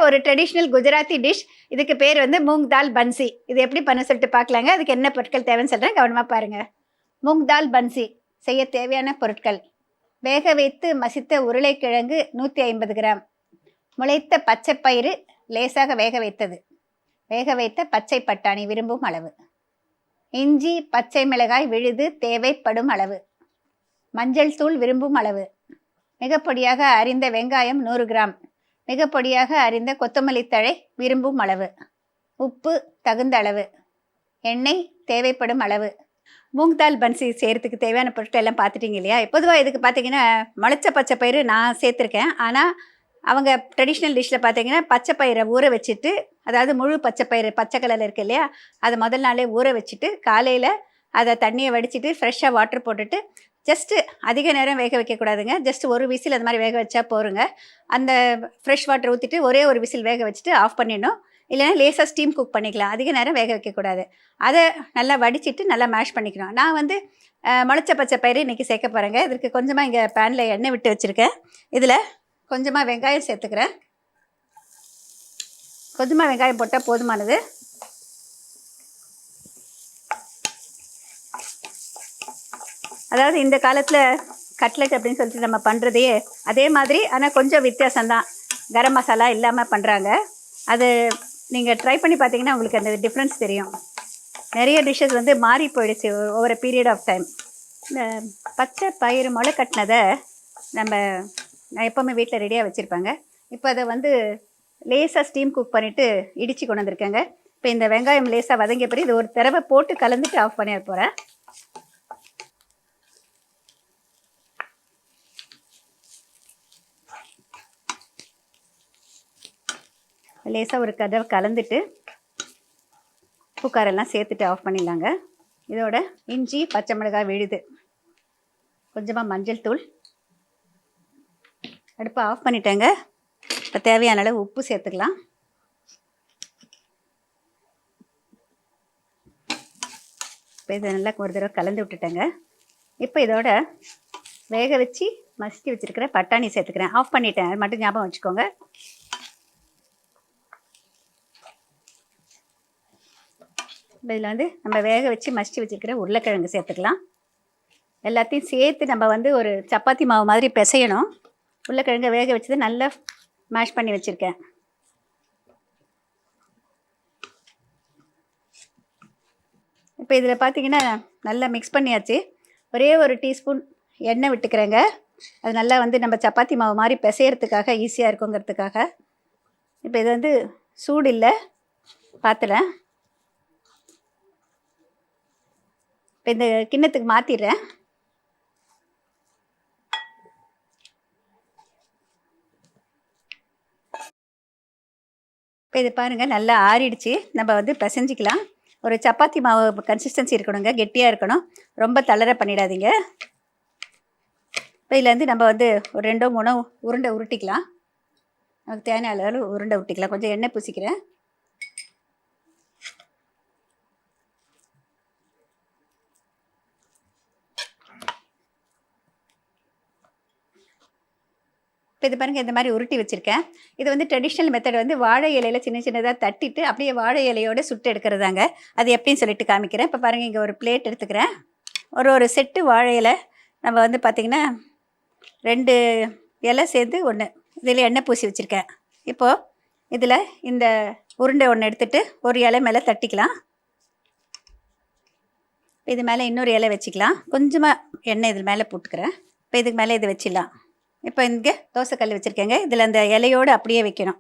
ஒரு traditional Gujarati dish. இதுக்கு பேர் வந்து மூங் தால் பன்சி. இது எப்படி பண்ண சொல்லிட்டு பார்க்கலாங்க. அதுக்கு என்ன பொருட்கள் தேவைன்னு சொல்கிறேன், கவனமாக பாருங்கள். மூங் தால் பன்சி செய்ய தேவையான பொருட்கள்: வேக வைத்து மசித்த உருளைக்கிழங்கு 150 கிராம், முளைத்த பச்சைப்பயிறு லேசாக வேக வைத்தது, வேக வைத்த பச்சை பட்டாணி விரும்பும் அளவு, இஞ்சி பச்சை மிளகாய் விழுது தேவைப்படும் அளவு, மஞ்சள் தூள் விரும்பும் அளவு, மிக பொடியாக அரிந்த வெங்காயம் 100 கிராம், மிக பொடியாக அரிந்த கொத்தமல்லி தழை விரும்பும் அளவு, உப்பு தகுந்த அளவு, எண்ணெய் தேவைப்படும் அளவு. மூங் தால் பன்சி செய்கிறதுக்கு தேவையான பொருட்கள் எல்லாம் பார்த்துட்டிங்க இல்லையா? பொதுவாக இதுக்கு பார்த்தீங்கன்னா முளைச்ச பச்சை பயிறு நான் சேர்த்துருக்கேன். ஆனால் அவங்க ட்ரெடிஷ்னல் டிஷ்ஷில் பார்த்தீங்கன்னா பச்சை பயிரை ஊற வச்சுட்டு, அதாவது முழு பச்சை பயிறு பச்சை கலரில் இருக்குது இல்லையா, அதை முதல் நாளே ஊற வச்சுட்டு காலையில் அதை தண்ணியை வடிச்சிட்டு ஃப்ரெஷ்ஷாக வாட்டர் போட்டுட்டு ஜஸ்ட்டு அதிக நேரம் வேக வைக்கக்கூடாதுங்க. ஜஸ்ட் ஒரு விசில் அது மாதிரி வேக வச்சா போருங்க. அந்த ஃப்ரெஷ் வாட்டர் ஊற்றிட்டு ஒரே ஒரு விசில் வேக வச்சுட்டு ஆஃப் பண்ணிடணும். இல்லைனா லேசாக ஸ்டீம் குக் பண்ணிக்கலாம். அதிக நேரம் வேக வைக்கக்கூடாது. அதை நல்லா வடிச்சிட்டு நல்லா மேஷ் பண்ணிக்கணும். நான் வந்து முளைச்ச பச்சை பயிறு இன்றைக்கி சேர்க்க போகிறேங்க. இதற்கு கொஞ்சமாக இங்கே பேனில் எண்ணெய் விட்டு வச்சுருக்கேன். இதில் கொஞ்சமாக வெங்காயம் சேர்த்துக்கிறேன். கொஞ்சமாக வெங்காயம் போட்டால் போதுமானது. அதாவது இந்த காலத்தில் கட்லெட் அப்படின்னு சொல்லிட்டு நம்ம பண்ணுறதையே அதே மாதிரி, ஆனால் கொஞ்சம் வித்தியாசம்தான். கரம் மசாலா இல்லாமல் பண்ணுறாங்க. அது நீங்கள் ட்ரை பண்ணி பார்த்தீங்கன்னா உங்களுக்கு அந்த டிஃப்ரென்ஸ் தெரியும். நிறைய டிஷ்ஷஸ் வந்து மாறி போயிடுச்சு over a period of time. இந்த பச்சை பயிறு முளை கட்டினதை நான் எப்போவுமே வீட்டில் ரெடியாக வச்சுருப்பாங்க. இப்போ அதை வந்து லேசாக ஸ்டீம் குக் பண்ணிவிட்டு இடித்து கொண்டு வந்திருக்கேங்க. இப்போ இந்த வெங்காயம் லேசாக வதங்கிய பிறகு இது ஒரு தடவை போட்டு கலந்துட்டு ஆஃப் பண்ணி போகிறேன். லேசாக ஒரு கதவை கலந்துட்டு பூக்காரெல்லாம் சேர்த்துட்டு ஆஃப் பண்ணிடலாங்க. இதோட இஞ்சி பச்சை மிளகாய் விழுது, கொஞ்சமாக மஞ்சள் தூள், அடுப்பை ஆஃப் பண்ணிட்டேங்க. இப்போ தேவையான அளவு உப்பு சேர்த்துக்கலாம். இப்போ இதை நல்லா ஒரு தடவை கலந்து விட்டுட்டேங்க. இப்போ இதோட வேக வச்சு மசிச்சு வச்சுருக்கிற பட்டாணி சேர்த்துக்கிறேன். ஆஃப் பண்ணிட்டேன், அது மட்டும் ஞாபகம் வச்சுக்கோங்க. இதில் வந்து நம்ம வேக வச்சு மசிச்சு வச்சுருக்கிற உருளைக்கிழங்கு சேர்த்துக்கலாம். எல்லாத்தையும் சேர்த்து நம்ம வந்து ஒரு சப்பாத்தி மாவு மாதிரி பிசையணும். உருளைக்கிழங்கை வேக வச்சது நல்லா மேஷ் பண்ணி வச்சுருக்கேன். இப்போ இதில் பார்த்தீங்கன்னா நல்லா மிக்ஸ் பண்ணியாச்சு. ஒரே ஒரு டீஸ்பூன் எண்ணெய் விட்டுக்கிறேங்க. அது நல்லா வந்து நம்ம சப்பாத்தி மாவு மாதிரி பிசையறதுக்காக ஈஸியாக இருக்குங்கிறதுக்காக. இப்போ இது வந்து சூடு இல்லை பாத்திரம். இப்போ இந்த கிண்ணத்துக்கு மாற்றிடுறேன். இப்போ இது பாருங்கள் நல்லா ஆறிடுச்சு. நம்ம வந்து பிசைஞ்சிக்கலாம். ஒரு சப்பாத்தி மாவு கன்சிஸ்டன்சி இருக்கணுங்க, கெட்டியாக இருக்கணும், ரொம்ப தளர பண்ணிடாதீங்க. இப்போ இதில் வந்து நம்ம வந்து ஒரு 2-3 உருண்டை உருட்டிக்கலாம். நமக்கு தேவையான அளவு உருண்டை உருட்டிக்கலாம். கொஞ்சம் எண்ணெய் பூசிக்கிறேன். இப்போ இது பாருங்கள், இந்த மாதிரி உருட்டி வச்சுருக்கேன். இது வந்து ட்ரெடிஷ்னல் மெத்தட் வந்து வாழை இலையில் சின்ன சின்னதாக தட்டிட்டு அப்படியே வாழை இலையோடு சுட்டு எடுக்கிறதாங்க. அது எப்படின்னு சொல்லிட்டு காமிக்கிறேன். இப்போ பாருங்கள், இங்கே ஒரு பிளேட் எடுத்துக்கிறேன். ஒரு செட்டு வாழை இலை நம்ம வந்து பார்த்திங்கன்னா 2 இலை சேர்ந்து 1 இதில் எண்ணெய் பூசி வச்சுருக்கேன். இப்போது இதில் இந்த உருண்டை ஒன்று எடுத்துகிட்டு ஒரு இலை மேலே தட்டிக்கலாம். இது மேலே இன்னொரு இலை வச்சுக்கலாம். கொஞ்சமாக எண்ணெய் இதில் மேலே போட்டுக்கிறேன். இப்போ இதுக்கு மேலே இது வச்சிடலாம். இப்போ இங்கே தோசைக்கல் வச்சுருக்கேங்க. இதில் அந்த இலையோடு அப்படியே வைக்கணும்.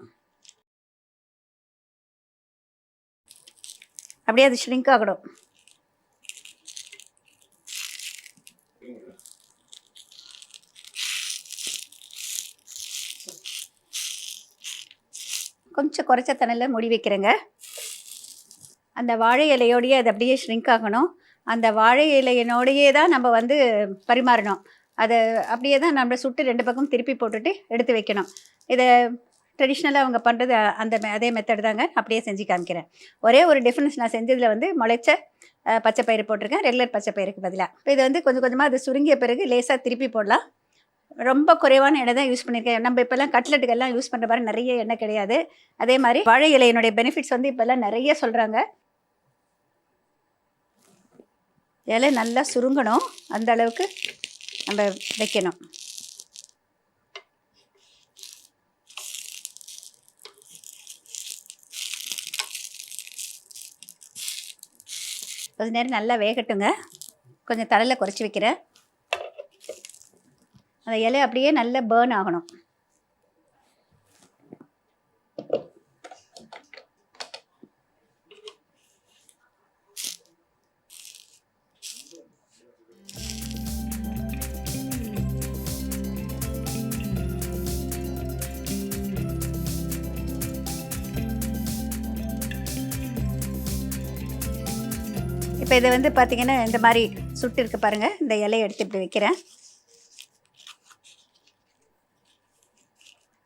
அப்படியே அது ஷ்ரிங்க் ஆகணும். கொஞ்சம் குறைச்ச தண்ணியில் மூடி வைக்கிறேங்க. அந்த வாழை இலையோடையே அது அப்படியே ஷ்ரிங்க் ஆகணும். அந்த வாழை இலையினோடையே தான் நம்ம வந்து பரிமாறணும். அதை அப்படியே தான் நம்ம சுட்டு 2 பக்கம் திருப்பி போட்டுட்டு எடுத்து வைக்கணும். இதை ட்ரெடிஷ்னலாக அவங்க பண்ணுறது அதே மெத்தட் தாங்க. அப்படியே செஞ்சு காமிக்கிறேன். ஒரே ஒரு டிஃப்ரென்ஸ் நான் செஞ்சதில் வந்து முளைச்ச பச்சை பயிறு போட்டிருக்கேன், ரெகுலர் பச்சை பயிருக்கு பதிலாக. இப்போ இது வந்து கொஞ்சம் கொஞ்சமாக அது சுருங்கிய பிறகு லேசாக திருப்பி போடலாம். ரொம்ப குறைவான எண்ணெய் தான் யூஸ் பண்ணியிருக்கேன். நம்ம இப்போல்லாம் கட்லெட்டுக்கெல்லாம் யூஸ் பண்ணுற மாதிரி நிறைய எண்ணெய் கிடையாது. அதே மாதிரி வாழை இலையினுடைய பெனிஃபிட்ஸ் வந்து இப்போல்லாம் நிறைய சொல்கிறாங்க. இலை நல்லா சுருங்கணும், அந்த அளவுக்கு நம்ம வைக்கணும். கொஞ்ச நேரம் நல்லா வேகட்டுங்க. கொஞ்சம் தலையில் குறைச்சி வைக்கிறேன். அந்த இலை அப்படியே நல்லா பேர்ன் ஆகணும். இப்போ இதை வந்து பார்த்திங்கன்னா இந்த மாதிரி சுட்டு இருக்கு பாருங்கள். இந்த இலையை எடுத்து இப்படி வைக்கிறேன்.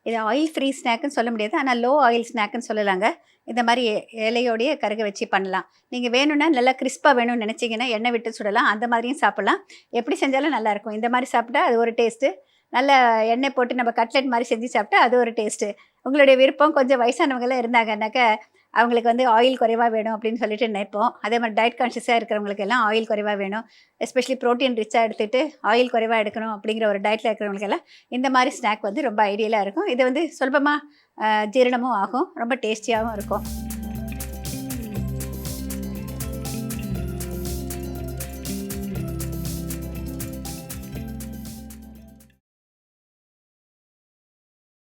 இது ஆயில் ஃப்ரீ ஸ்நாக்குன்னு சொல்ல முடியாது, ஆனால் லோ ஆயில் ஸ்நாக்குன்னு சொல்லலாங்க. இந்த மாதிரி இலையோடைய கருக வச்சு பண்ணலாம். நீங்கள் வேணும்னா நல்லா கிறிஸ்பாக வேணும்னு நினச்சிங்கன்னா எண்ணெய் விட்டு சுடலாம், அந்த மாதிரியும் சாப்பிட்லாம். எப்படி செஞ்சாலும் நல்லாயிருக்கும். இந்த மாதிரி சாப்பிட்டா அது ஒரு டேஸ்ட்டு. நல்ல எண்ணெய் போட்டு நம்ம கட்லெட் மாதிரி செஞ்சு சாப்பிட்டா அது ஒரு டேஸ்ட்டு. உங்களுடைய விருப்பம். கொஞ்சம் வயசானவங்களாம் இருந்தாங்கன்னாக்கா அவங்களுக்கு வந்து ஆயில் குறைவாக வேணும் அப்படின்னு சொல்லிட்டு நினைப்போம். அதே மாதிரி டயட் கான்ஷியஸாக இருக்கிறவங்களுக்கு எல்லாம் ஆயில் குறைவாக வேணும், எஸ்பெஷலி ப்ரோட்டீன் ரிச்சாக எடுத்துகிட்டு ஆயில் குறைவாக எடுக்கணும் அப்படிங்கிற ஒரு டயட்டில் இருக்கிறவங்களுக்கெல்லாம் இந்த மாதிரி ஸ்நாக் வந்து ரொம்ப ஐடியலாக இருக்கும். இது வந்து சுலபமாக ஜீரணமும் ஆகும், ரொம்ப டேஸ்டியாகவும் இருக்கும்.